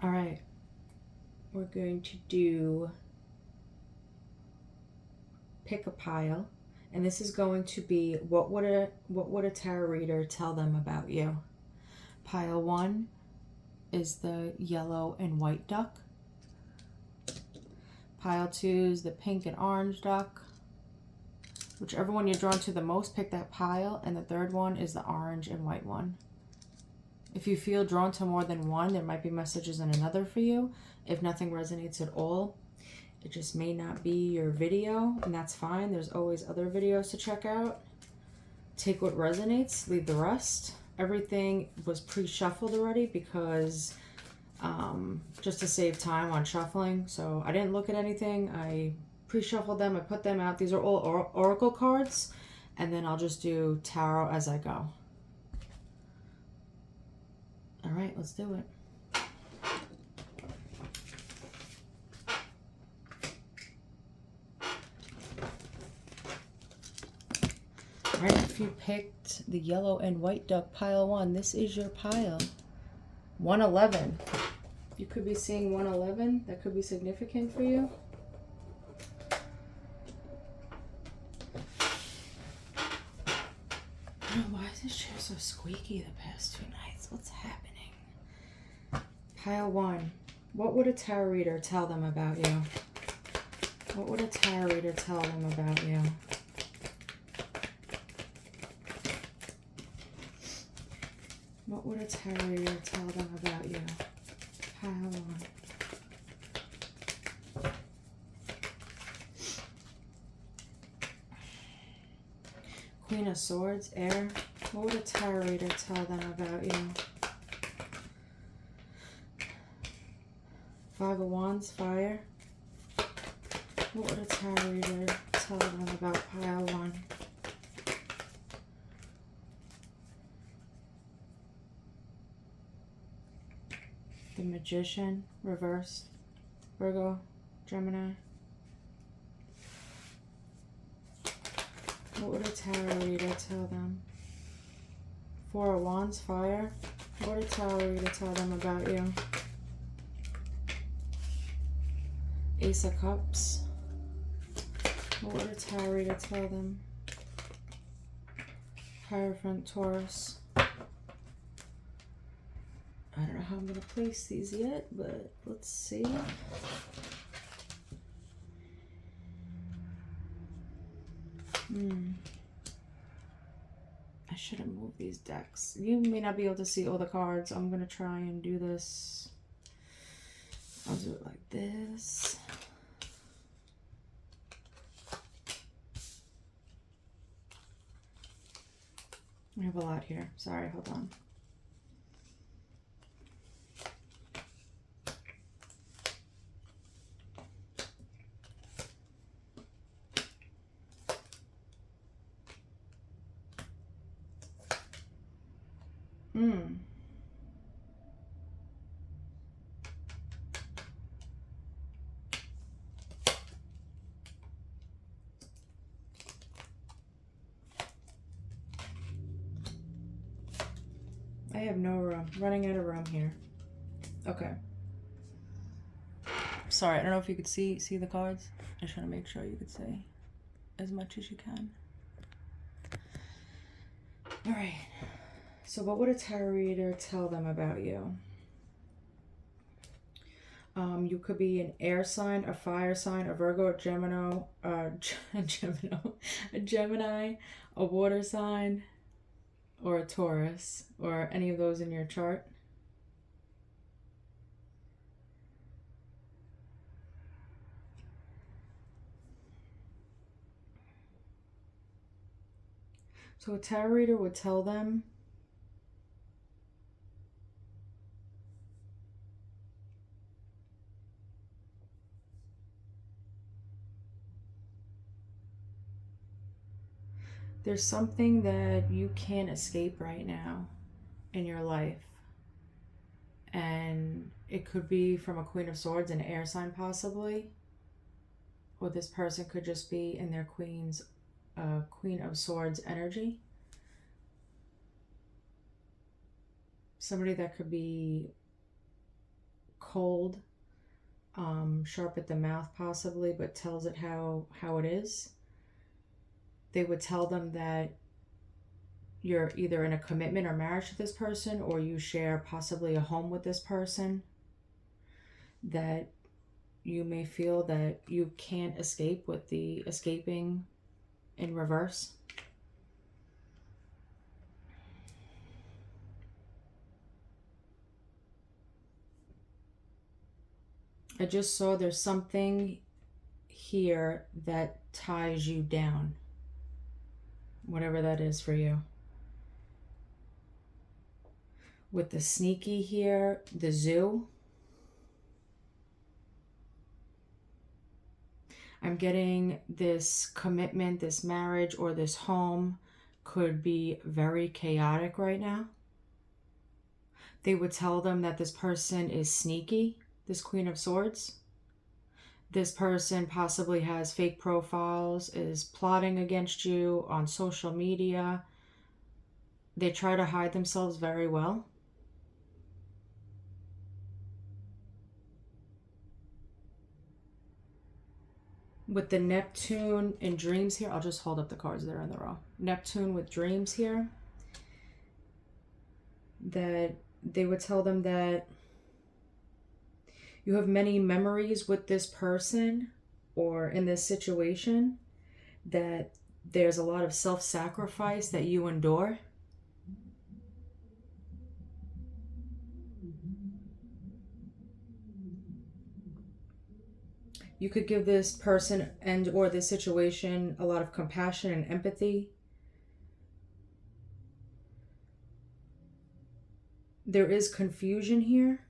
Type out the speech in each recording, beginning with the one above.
All right, we're going to do pick a pile, and this is going to be what would a tarot reader tell them about you. Pile 1 is the yellow and white duck. Pile 2 is the pink and orange duck. Whichever one you're drawn to the most, pick that pile, and the third one is the orange and white one. If you feel drawn to more than one, there might be messages in another for you. If nothing resonates at all, it just may not be your video, and that's fine. There's always other videos to check out. Take what resonates, leave the rest. Everything was pre-shuffled already because just to save time on shuffling. So I didn't look at anything. I pre-shuffled them. I put them out. These are all oracle cards, and then I'll just do tarot as I go. All right, let's do it. All right, if you picked the yellow and white duck pile 1, this is your pile. 111. You could be seeing 111. That could be significant for you. Oh, why is this chair so squeaky the past 2 nights? What's happening? Pile 1. What would a tarot reader tell them about you? What would a tarot reader tell them about you? What would a tarot reader tell them about you? Pile 1. Queen of Swords, air. What would a tarot reader tell them about you? 5 of Wands, fire. What would a tarot reader tell them about pile 1? The Magician, reversed. Virgo, Gemini. What would a tarot reader tell them? 4 of Wands, fire. What would a tarot reader tell them about you? Ace of Cups. What would a tarot reader tell them? Hierophant, Taurus. I don't know how I'm going to place these yet, but let's see. I should have moved these decks. You may not be able to see all the cards. I'm going to try and do this. I'll do it like this. I have a lot here. Sorry, hold on. I have no room. Running out of room here. Okay. Sorry, I don't know if you could see the cards. I just want to make sure you could see as much as you can. All right. So what would a tarot reader tell them about you? You could be an air sign, a fire sign, a Virgo, a Gemini, a Gemini, a water sign, or a Taurus, or any of those in your chart. So a tarot reader would tell them there's something that you can't escape right now in your life. And it could be from a Queen of Swords, an air sign possibly. Or this person could just be in their Queen of Swords energy. Somebody that could be cold, sharp at the mouth possibly, but tells it how it is. They would tell them that you're either in a commitment or marriage to this person, or you share possibly a home with this person, that you may feel that you can't escape with the escaping in reverse. I just saw there's something here that ties you down, whatever that is for you. With the sneaky here, the zoo. I'm getting this commitment, this marriage, or this home could be very chaotic right now. They would tell them that this person is sneaky, this Queen of Swords. This person possibly has fake profiles, is plotting against you on social media. They try to hide themselves very well. With the Neptune and Dreams here, I'll just hold up the cards that are in the row. Neptune with Dreams here. That they would tell them that you have many memories with this person or in this situation, that there's a lot of self-sacrifice that you endure. You could give this person and or this situation a lot of compassion and empathy. There is confusion here.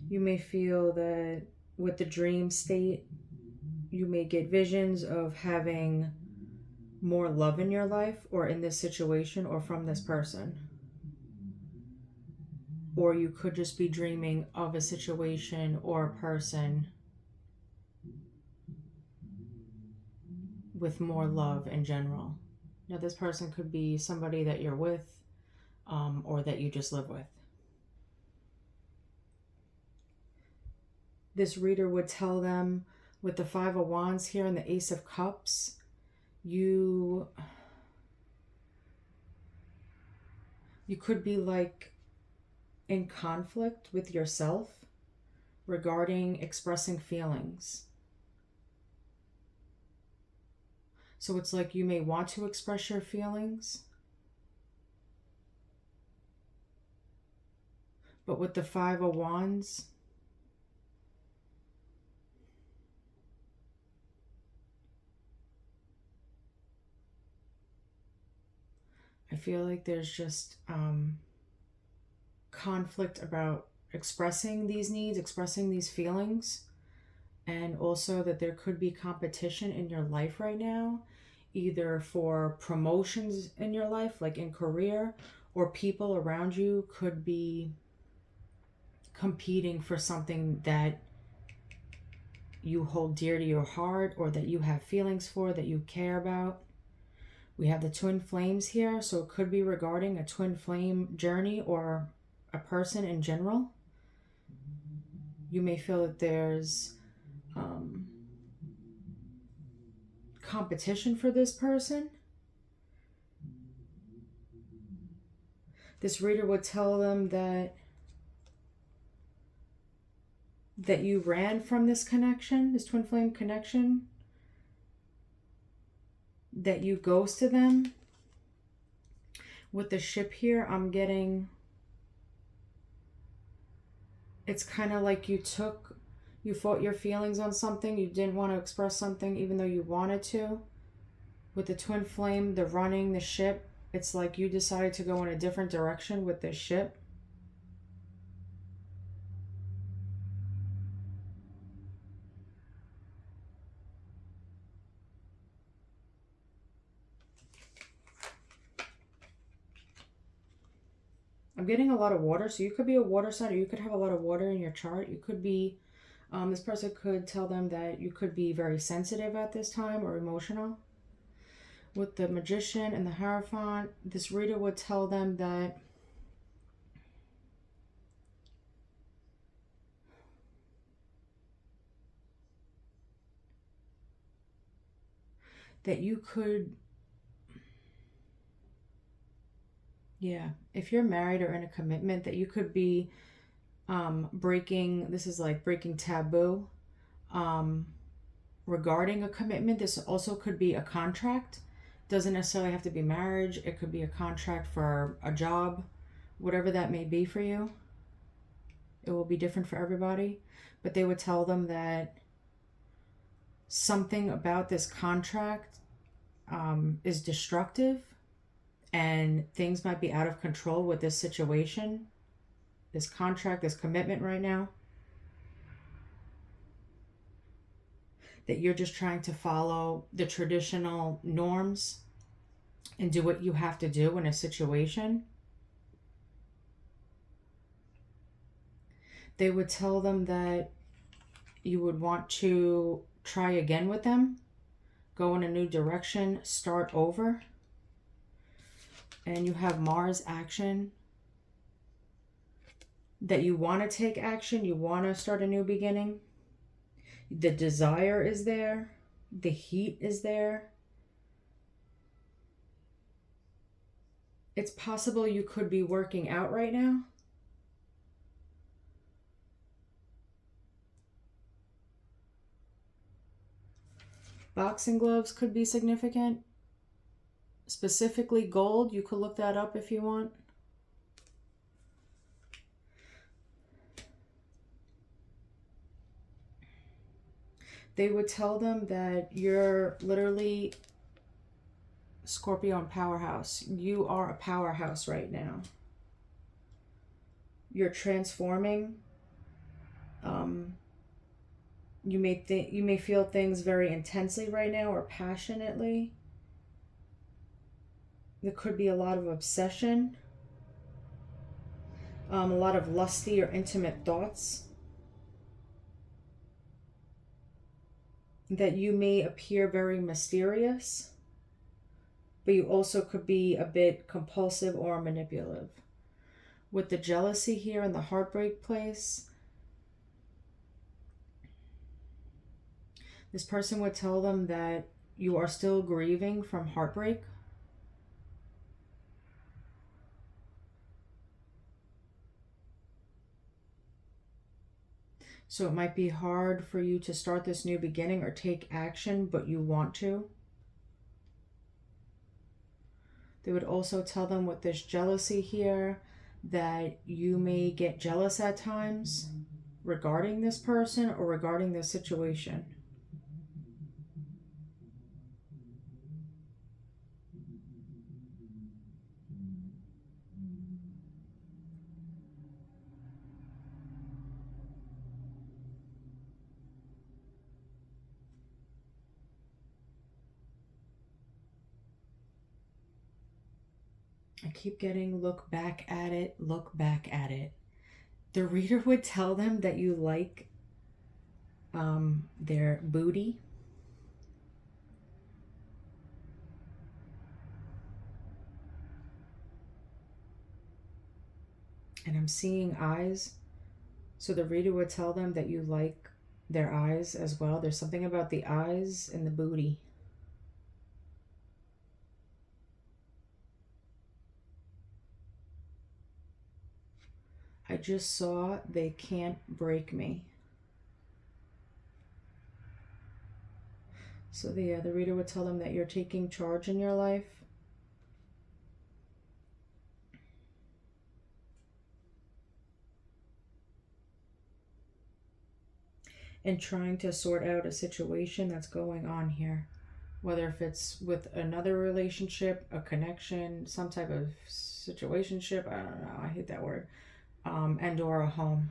You may feel that with the dream state, you may get visions of having more love in your life or in this situation or from this person. Or you could just be dreaming of a situation or a person with more love in general. Now, this person could be somebody that you're with, or that you just live with. This reader would tell them with the Five of Wands here and the Ace of Cups, you could be like in conflict with yourself regarding expressing feelings. So it's like you may want to express your feelings, but with the Five of Wands, I feel like there's just conflict about expressing these needs, expressing these feelings, and also that there could be competition in your life right now, either for promotions in your life, like in career, or people around you could be competing for something that you hold dear to your heart or that you have feelings for, that you care about. We have the twin flames here, so it could be regarding a twin flame journey or a person in general. You may feel that there's competition for this person. This reader would tell them that you ran from this connection, this twin flame connection, that you ghosted them. With the Ship here, I'm getting, it's kind of like you fought your feelings on something, you didn't want to express something even though you wanted to. With the twin flame, the running, the ship, it's like you decided to go in a different direction with this ship. I'm getting a lot of water, so you could be a water sign, or you could have a lot of water in your chart. You could be This person could tell them that you could be very sensitive at this time or emotional. With the Magician and the Hierophant, this reader would tell them that you could, yeah, if you're married or in a commitment, that you could be breaking, this is like breaking taboo regarding a commitment. This also could be a contract. Doesn't necessarily have to be marriage. It could be a contract for a job, whatever that may be for you. It will be different for everybody. But they would tell them that something about this contract is destructive and things might be out of control with this situation, this contract, this commitment right now. That you're just trying to follow the traditional norms and do what you have to do in a situation. They would tell them that you would want to try again with them, go in a new direction, start over. And you have Mars action. That you want to take action, you want to start a new beginning. The desire is there. The heat is there. It's possible you could be working out right now. Boxing gloves could be significant. Specifically gold, you could look that up if you want. They would tell them that you're literally Scorpio and powerhouse. You are a powerhouse right now. You're transforming. You may feel things very intensely right now or passionately. There could be a lot of obsession. A lot of lusty or intimate thoughts. That you may appear very mysterious, but you also could be a bit compulsive or manipulative. With the jealousy here in the heartbreak place, this person would tell them that you are still grieving from heartbreak. So it might be hard for you to start this new beginning or take action, but you want to. They would also tell them with this jealousy here that you may get jealous at times regarding this person or regarding this situation. I keep getting look back at it, look back at it. The reader would tell them that you like their booty. And I'm seeing eyes. So the reader would tell them that you like their eyes as well. There's something about the eyes and the booty. I just saw they can't break me. So the reader would tell them that you're taking charge in your life. And trying to sort out a situation that's going on here. Whether if it's with another relationship, a connection, some type of situationship, I don't know, I hate that word. And or a home.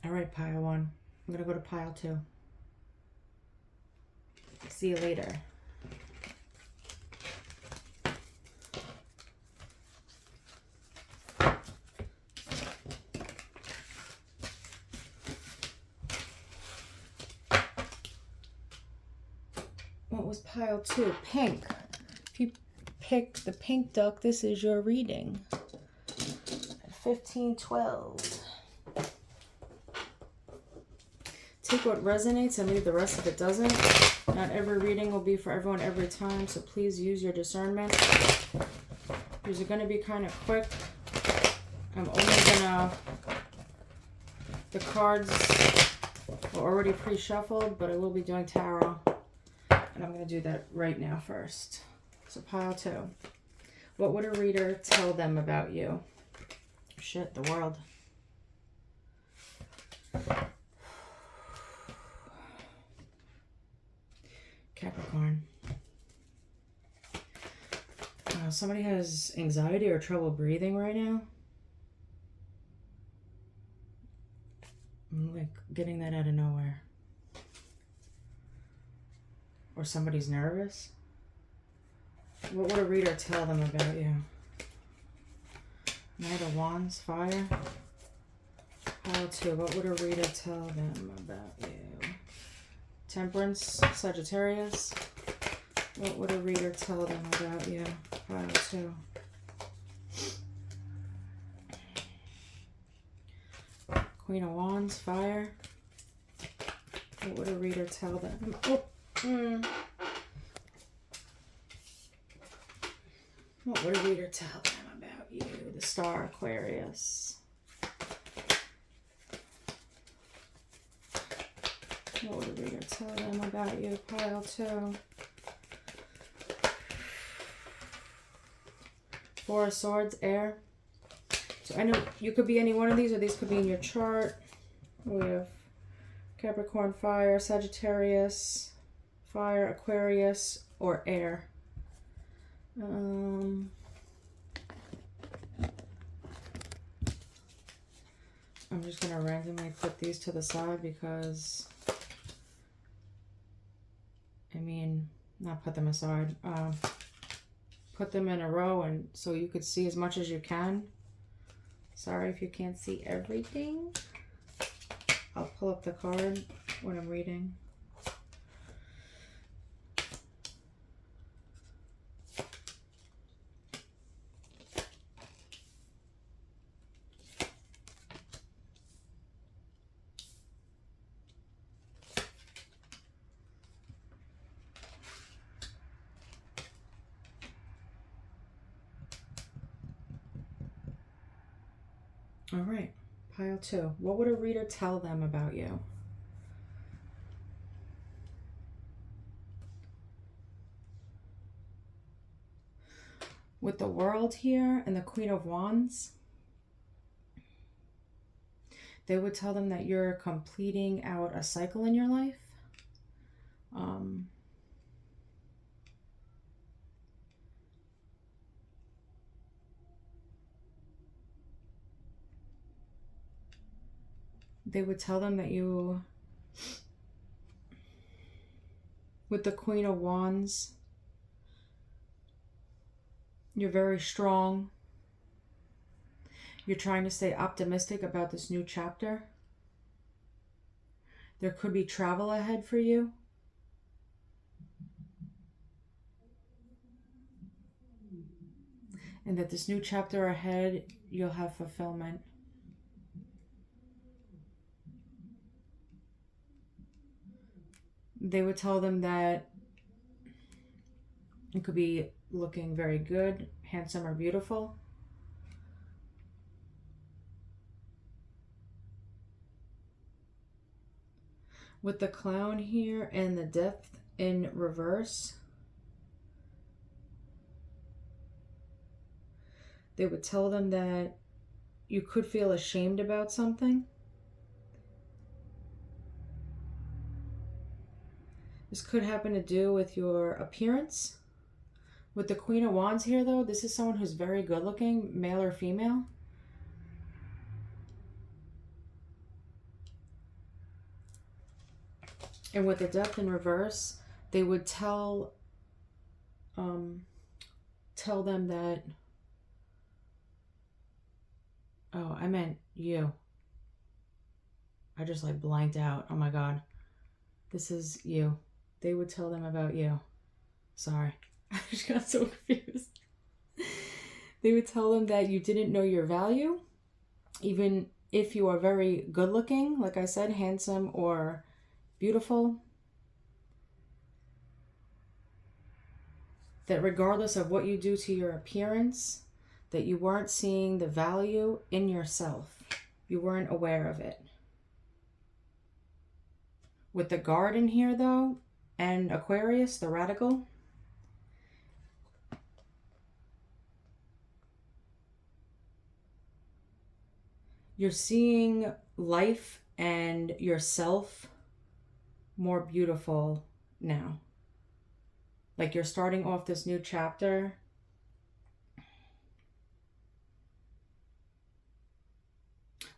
All right, pile one. I'm going to go to pile two. See you later. was pile 2? Pink. If you pick the pink duck, this is your reading. 1512. Take what resonates and leave the rest if it doesn't. Not every reading will be for everyone every time, so please use your discernment. These are going to be kind of quick. I'm only going to... The cards are already pre-shuffled, but I will be doing tarot. And I'm going to do that right now first. So pile 2. What would a reader tell them about you? Shit, the world. Capricorn. Somebody has anxiety or trouble breathing right now. I'm like getting that out of nowhere. Or somebody's nervous. What would a reader tell them about you? Knight of Wands, fire. Pile 2. What would a reader tell them about you? Temperance, Sagittarius. What would a reader tell them about you? Pile 2. Queen of Wands, fire. What would a reader tell them? What would a reader tell them about you? The Star, Aquarius. What would a reader tell them about you? Pile 2. Four of Swords, air. So I know you could be any one of these, or these could be in your chart. We have Capricorn, fire, Sagittarius, fire, Aquarius, or air. I'm just going to randomly put these to the side because, I mean, not put them aside. Put them in a row and so you could see as much as you can. Sorry if you can't see everything. I'll pull up the card when I'm reading. All right, pile 2. What would a reader tell them about you? With the World here and the Queen of Wands, they would tell them that you're completing out a cycle in your life. They would tell them that you, with the Queen of Wands, you're very strong. You're trying to stay optimistic about this new chapter. There could be travel ahead for you. And that this new chapter ahead, you'll have fulfillment. They would tell them that you could be looking very good, handsome, or beautiful. With the Clown here and the Death in reverse, they would tell them that you could feel ashamed about something. This could happen to do with your appearance. With the Queen of Wands here, though, this is someone who's very good looking, male or female. And with the Death in reverse, they would tell them that, oh, I meant you. I just like blanked out. Oh my God. This is you. They would tell them about you. Sorry. I just got so confused. They would tell them that you didn't know your value, even if you are very good looking, like I said, handsome or beautiful. That regardless of what you do to your appearance, that you weren't seeing the value in yourself. You weren't aware of it. With the Garden here, though, and Aquarius, the Radical, you're seeing life and yourself more beautiful now. Like you're starting off this new chapter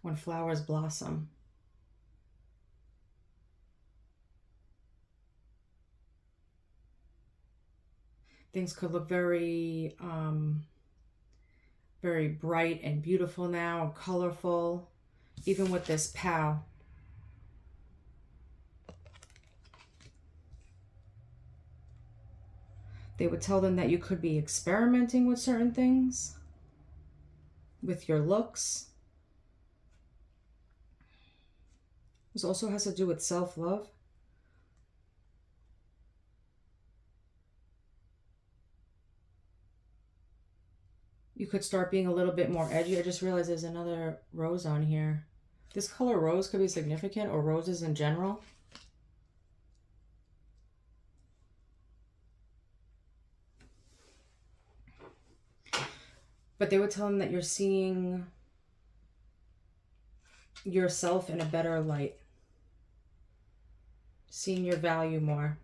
when flowers blossom. Things could look very, very bright and beautiful now, and colorful, even with this POW. They would tell them that you could be experimenting with certain things, with your looks. This also has to do with self-love. You could start being a little bit more edgy. I just realized there's another rose on here. This color rose could be significant, or roses in general. But they would tell them that you're seeing yourself in a better light. Seeing your value more.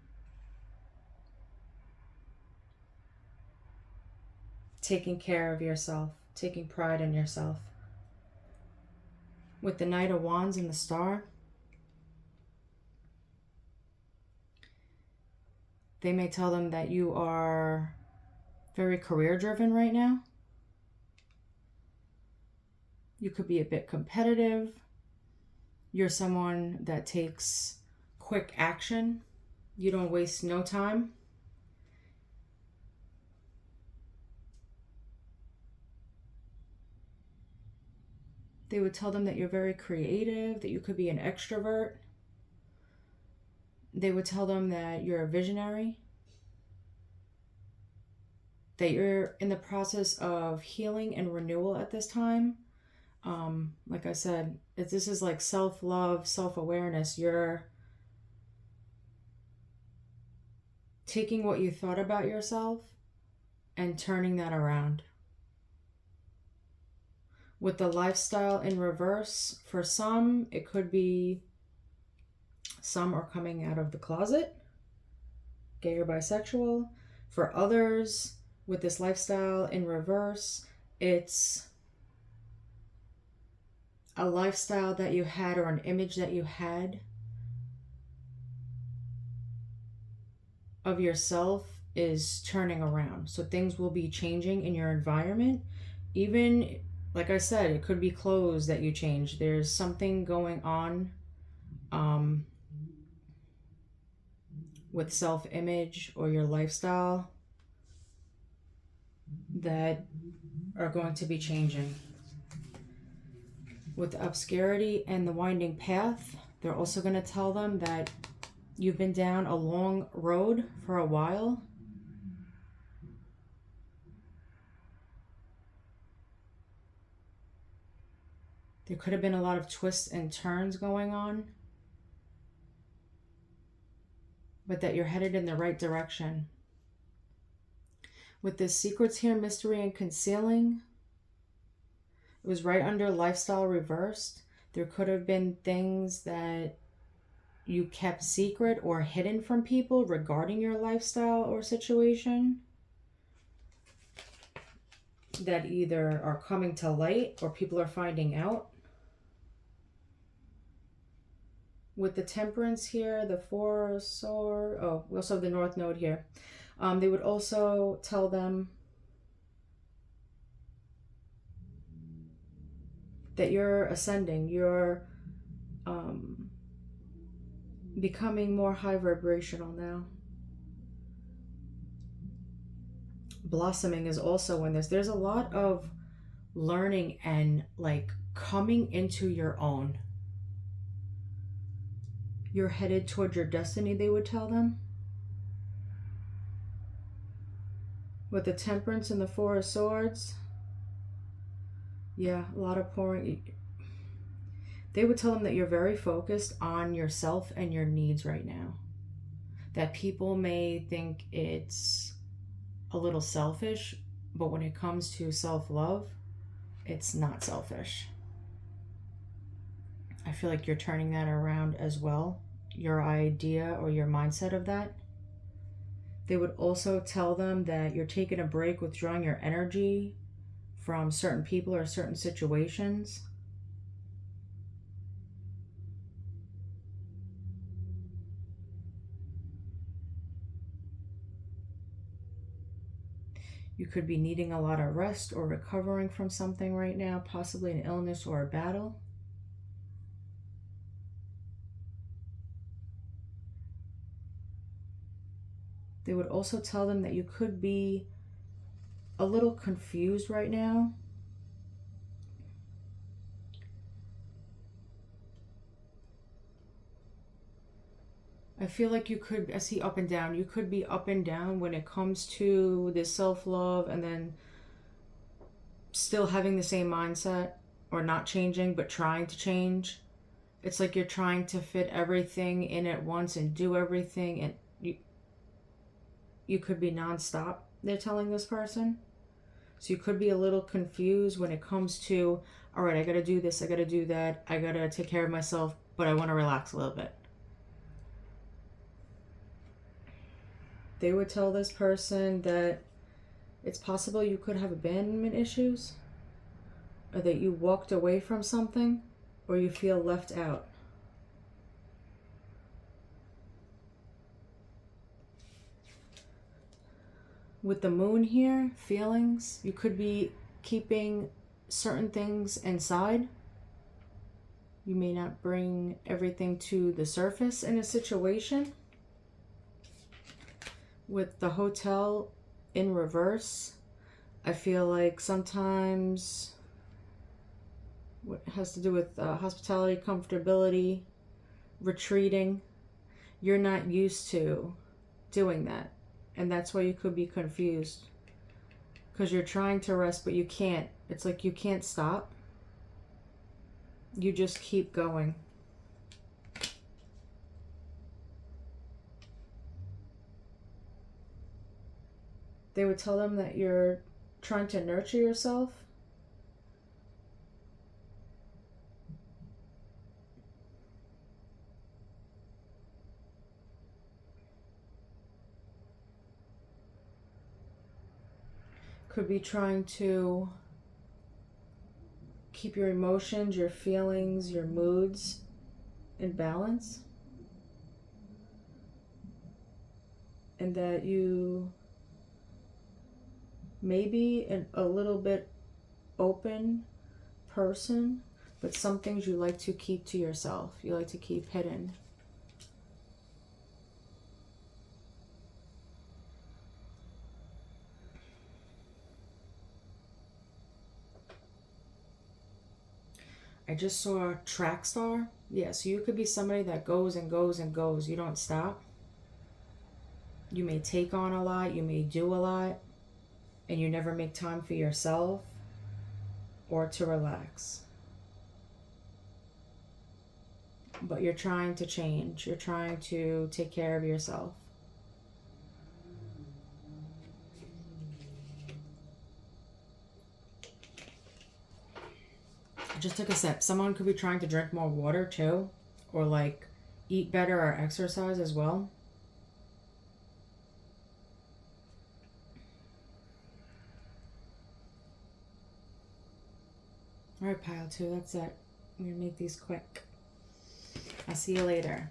Taking care of yourself. Taking pride in yourself. With the Knight of Wands and the Star, they may tell them that you are very career driven right now. You could be a bit competitive. You're someone that takes quick action. You don't waste no time. They would tell them that you're very creative, that you could be an extrovert. They would tell them that you're a visionary, that you're in the process of healing and renewal at this time. Like I said, this is like self-love, self-awareness. You're taking what you thought about yourself and turning that around. With the lifestyle in reverse, for some, it could be some are coming out of the closet, gay or bisexual. For others, with this lifestyle in reverse, it's a lifestyle that you had or an image that you had of yourself is turning around. So things will be changing in your environment. Even, like I said, it could be clothes that you change. There's something going on with self-image or your lifestyle that are going to be changing. With the obscurity and the winding path, they're also going to tell them that you've been down a long road for a while. There could have been a lot of twists and turns going on, but that you're headed in the right direction. With the secrets here, mystery and concealing, it was right under lifestyle reversed. There could have been things that you kept secret or hidden from people regarding your lifestyle or situation that either are coming to light or people are finding out. With the Temperance here, the Four Sword, oh, we also have the North Node here. They would also tell them that you're ascending, you're becoming more high vibrational now. blossoming is also in this. There's a lot of learning and like coming into your own. You're headed toward your destiny, they would tell them. With the Temperance and the Four of Swords. Yeah, a lot of pouring. They would tell them that you're very focused on yourself and your needs right now. That people may think it's a little selfish, but when it comes to self-love, it's not selfish. I feel like you're turning that around as well, your idea or your mindset of that. They would also tell them that you're taking a break, withdrawing your energy from certain people or certain situations. You could be needing a lot of rest or recovering from something right now, possibly an illness or a battle. They would also tell them that you could be a little confused right now. I feel like you could, I see up and down, you could be up and down when it comes to this self-love, and then still having the same mindset or not changing but trying to change. It's like you're trying to fit everything in at once and do everything, and you could be nonstop, they're telling this person. So you could be a little confused when it comes to, all right, I gotta do this, I gotta do that, I gotta take care of myself, but I want to relax a little bit. They would tell this person that it's possible you could have abandonment issues, or that you walked away from something, or you feel left out. With the moon here, feelings, you could be keeping certain things inside. You may not bring everything to the surface in a situation. With the hotel in reverse, I feel like sometimes what has to do with hospitality, comfortability, retreating, you're not used to doing that. And that's why you could be confused. Because you're trying to rest, but you can't. It's like you can't stop. You just keep going. They would tell them that you're trying to nurture yourself. Could be trying to keep your emotions, your feelings, your moods in balance. And that you may be a little bit open person, but some things you like to keep to yourself. You like to keep hidden. I just saw a track star. Yeah, so you could be somebody that goes and goes and goes. You don't stop. You may take on a lot. You may do a lot. And you never make time for yourself or to relax. But you're trying to change. You're trying to take care of yourself. I just took a sip. Someone could be trying to drink more water too, or like eat better or exercise as well. All right, pile two, that's it. I'm gonna make these quick. I'll see you later.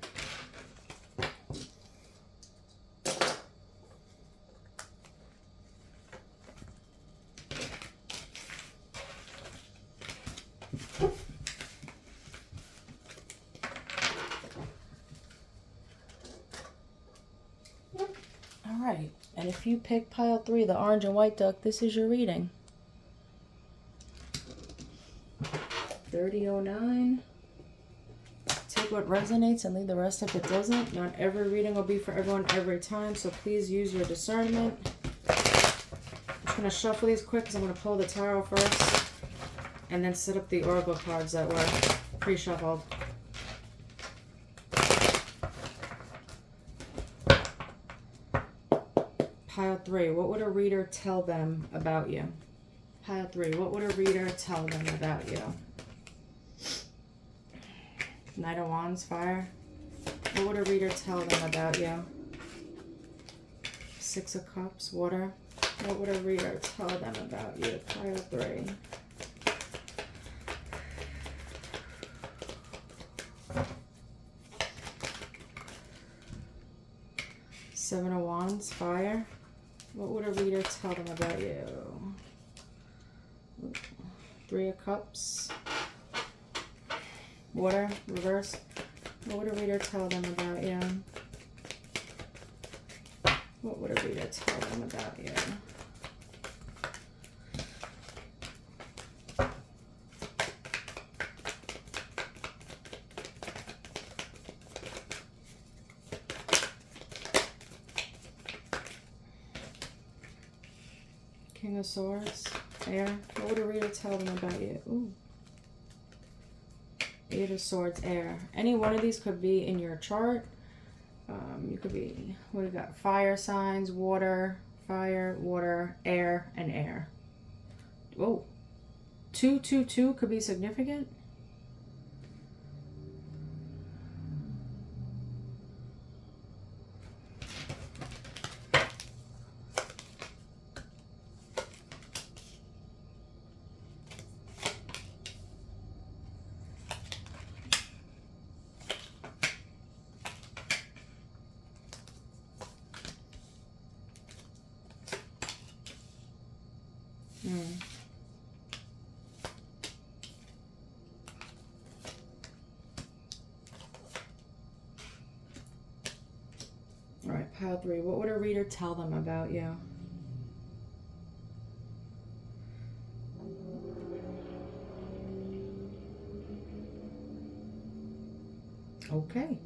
And if you pick pile 3, the orange and white duck, this is your reading. 3009. Take what resonates and leave the rest if it doesn't. Not every reading will be for everyone every time, so please use your discernment. I'm just going to shuffle these quick because I'm going to pull the tarot first and then set up the oracle cards that were pre-shuffled. Pile 3, what would a reader tell them about you? Pile 3, what would a reader tell them about you? Knight of Wands, fire. What would a reader tell them about you? 6 of Cups, water. What would a reader tell them about you? Pile 3. Seven of Wands, fire. What would a reader tell them about you? 3 of Cups. Water, reverse. What would a reader tell them about you? What would a reader tell them about you? King of Swords, air. What would a reader tell them about you? Ooh. 8 of Swords, air. Any one of these could be in your chart. You could be, what do we got? Fire signs, water, fire, water, air, and air. Oh, 222 could be significant. All right, pile 3. What would a reader tell them about you? Okay.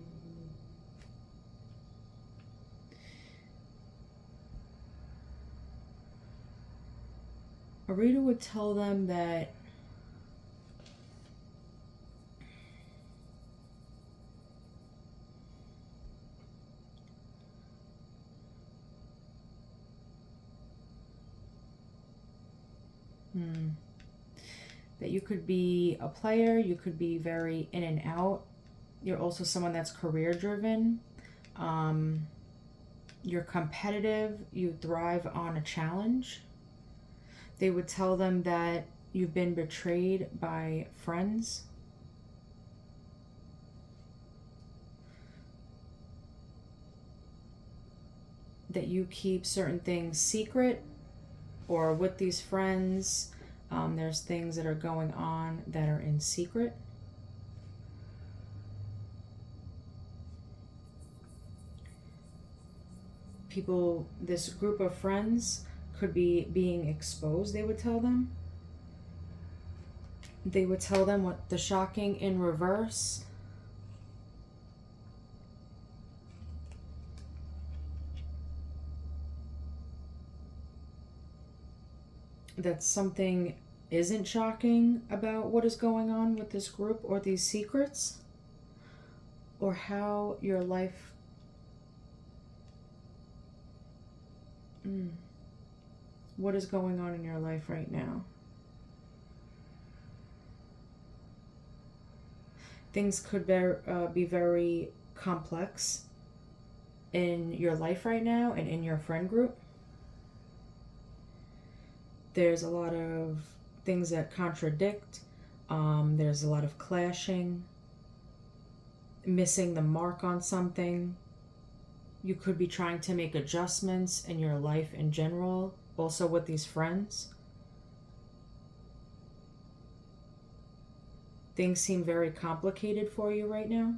A reader would tell them that that you could be a player, you could be very in and out. You're also someone that's career driven. You're competitive, you thrive on a challenge. They would tell them that you've been betrayed by friends. That you keep certain things secret, or with these friends, there's things that are going on that are in secret. People, this group of friends could be being exposed, they would tell them. They would tell them what the shocking in reverse. That something isn't shocking about what is going on with this group or these secrets, or how your life what is going on in your life right now. Things could be very complex in your life right now and in your friend group. There's a lot of things that contradict. There's a lot of clashing, missing the mark on something. You could be trying to make adjustments in your life in general, also with these friends. Things seem very complicated for you right now.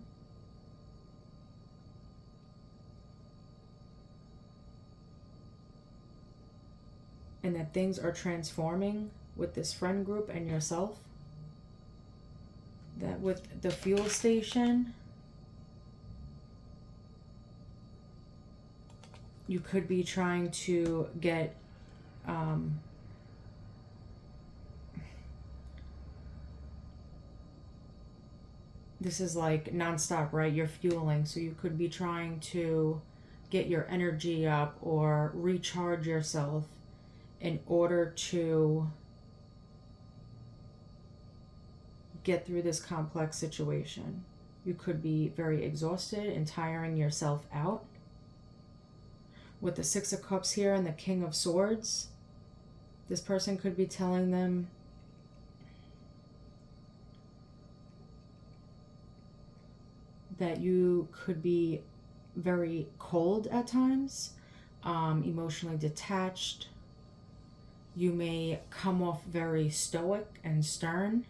and that things are transforming with this friend group and yourself. That with the fuel station, you could be trying to get this is like nonstop, right? You're fueling, so you could be trying to get your energy up or recharge yourself in order to get through this complex situation. You could be very exhausted and tiring yourself out. With the Six of Cups here and the King of Swords, this person could be telling them that you could be very cold at times, emotionally detached. You may come off very stoic and stern,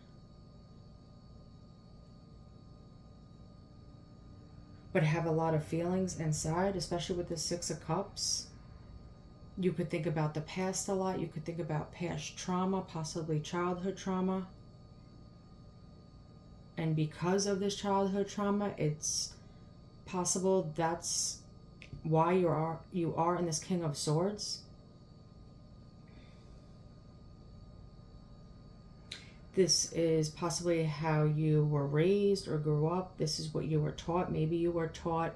but have a lot of feelings inside, especially with the Six of Cups. You could think about the past a lot. You could think about past trauma, possibly childhood trauma. And because of this childhood trauma, it's possible that's why you are in this King of Swords. This is possibly how you were raised or grew up. This is what you were taught. Maybe you were taught,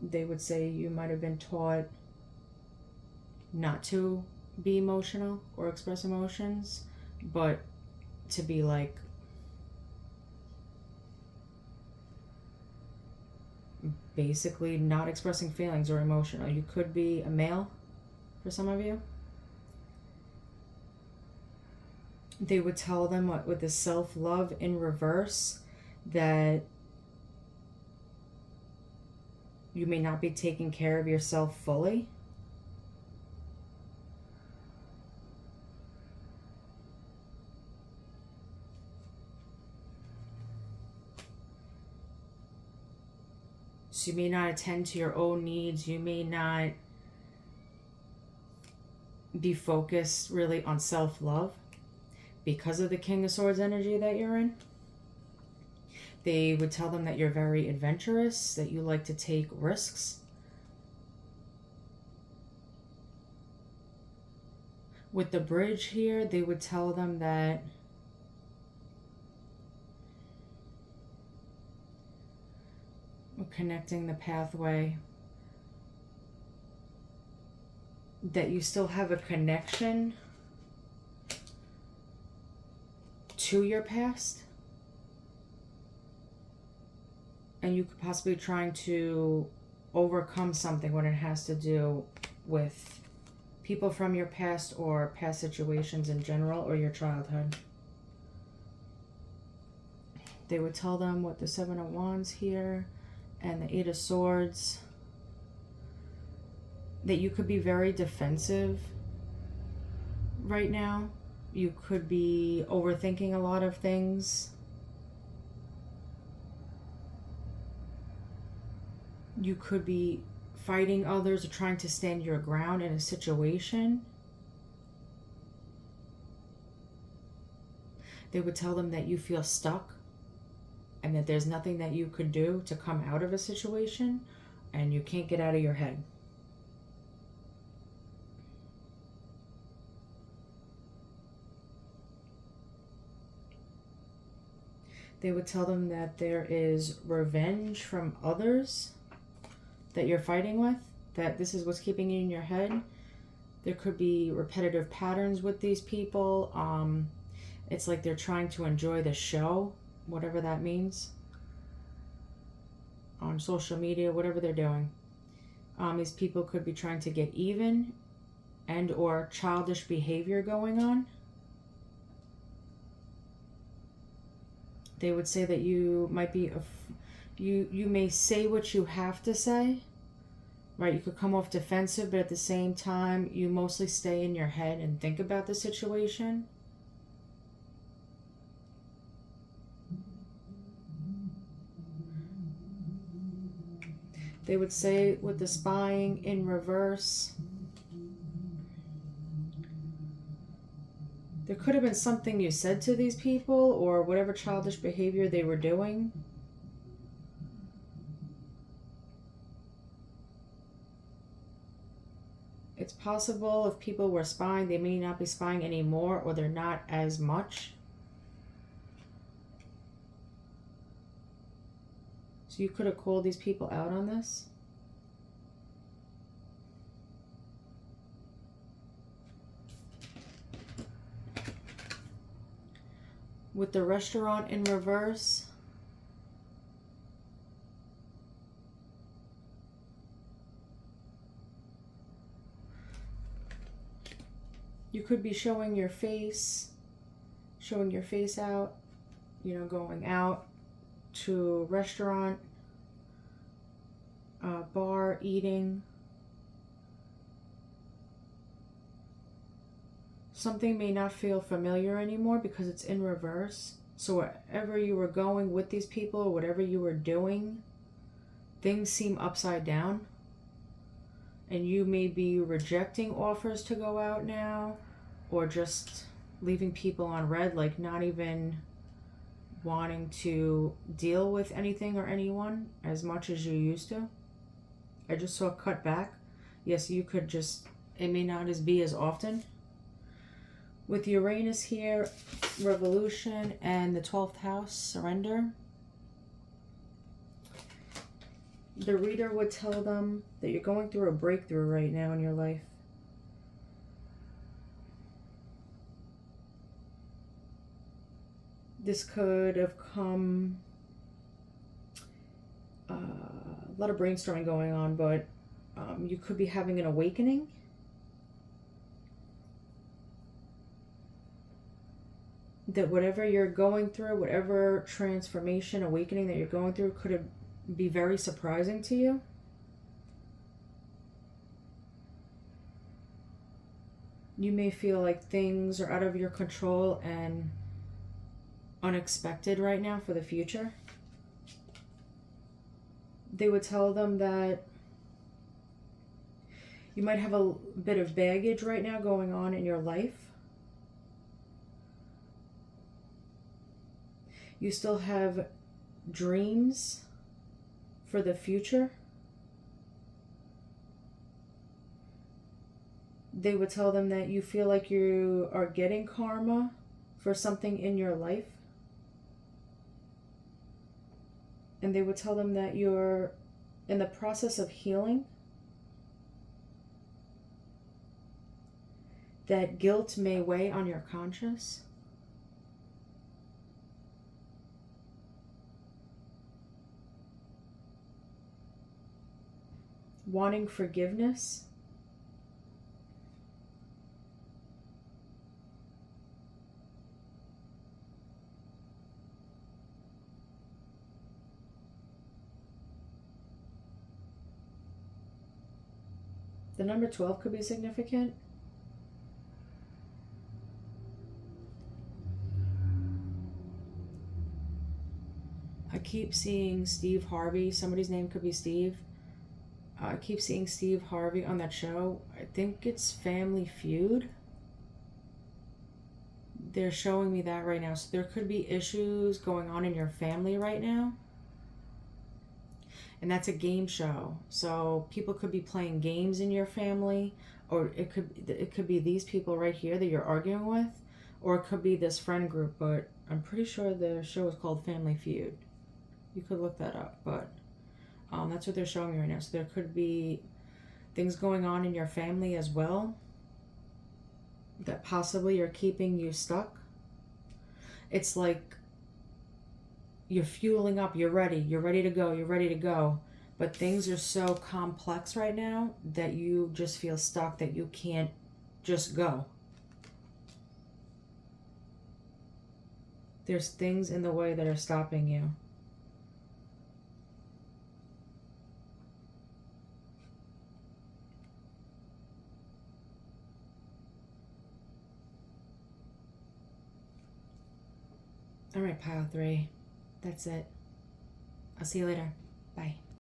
they would say you might have been taught not to be emotional or express emotions, but to be like basically not expressing feelings or emotional. You could be a male for some of you. They would tell them with the self-love in reverse that you may not be taking care of yourself fully. So you may not attend to your own needs. You may not be focused really on self-love because of the King of Swords energy that you're in. They would tell them that you're very adventurous, that you like to take risks. With the bridge here, they would tell them that we're connecting the pathway, that you still have a connection to your past, and you could possibly be trying to overcome something when it has to do with people from your past or past situations in general or your childhood. They would tell them with the Seven of Wands here and the Eight of Swords that you could be very defensive right now. You could be overthinking a lot of things. You could be fighting others or trying to stand your ground in a situation. They would tell them that you feel stuck and that there's nothing that you could do to come out of a situation and you can't get out of your head. They would tell them that there is revenge from others that you're fighting with, that this is what's keeping you in your head. There could be repetitive patterns with these people. It's like they're trying to enjoy the show, whatever that means, on social media, whatever they're doing. These people could be trying to get even and or childish behavior going on. They would say that you might be, you may say what you have to say, right? You could come off defensive, but at the same time, you mostly stay in your head and think about the situation. They would say with the spying in reverse There could have been something you said to these people or whatever childish behavior they were doing. It's possible if people were spying, they may not be spying anymore, or they're not as much. So you could have called these people out on this. With the restaurant in reverse, you could be showing your face out, you know, going out to a restaurant, bar, eating. Something may not feel familiar anymore because it's in reverse. So wherever you were going with these people or whatever you were doing, things seem upside down. And you may be rejecting offers to go out now, or just leaving people on red, like not even wanting to deal with anything or anyone as much as you used to. I just saw cut back. Yes, you could just, it may not be as often. With Uranus here, revolution, and the 12th house, surrender. The reader would tell them that you're going through a breakthrough right now in your life. This could have come, a lot of brainstorming going on, but you could be having an awakening. That whatever you're going through, whatever transformation, awakening that you're going through could be very surprising to you. You may feel like things are out of your control and unexpected right now for the future. They would tell them that you might have a bit of baggage right now going on in your life. You still have dreams for the future. They would tell them that you feel like you are getting karma for something in your life. And they would tell them that you're in the process of healing. That guilt may weigh on your conscience. Wanting forgiveness. The number 12 could be significant. I keep seeing Steve Harvey. Somebody's name could be Steve. I keep seeing Steve Harvey on that show. I think it's Family Feud. They're showing me that right now. So there could be issues going on in your family right now. And that's a game show. So people could be playing games in your family, or it could be these people right here that you're arguing with, or it could be this friend group, but I'm pretty sure the show is called Family Feud. You could look that up, but that's what they're showing me right now. So there could be things going on in your family as well that possibly are keeping you stuck. It's like you're fueling up, you're ready to go. But things are so complex right now that you just feel stuck, that you can't just go. There's things in the way that are stopping you. All right, pile 3. That's it. I'll see you later. Bye.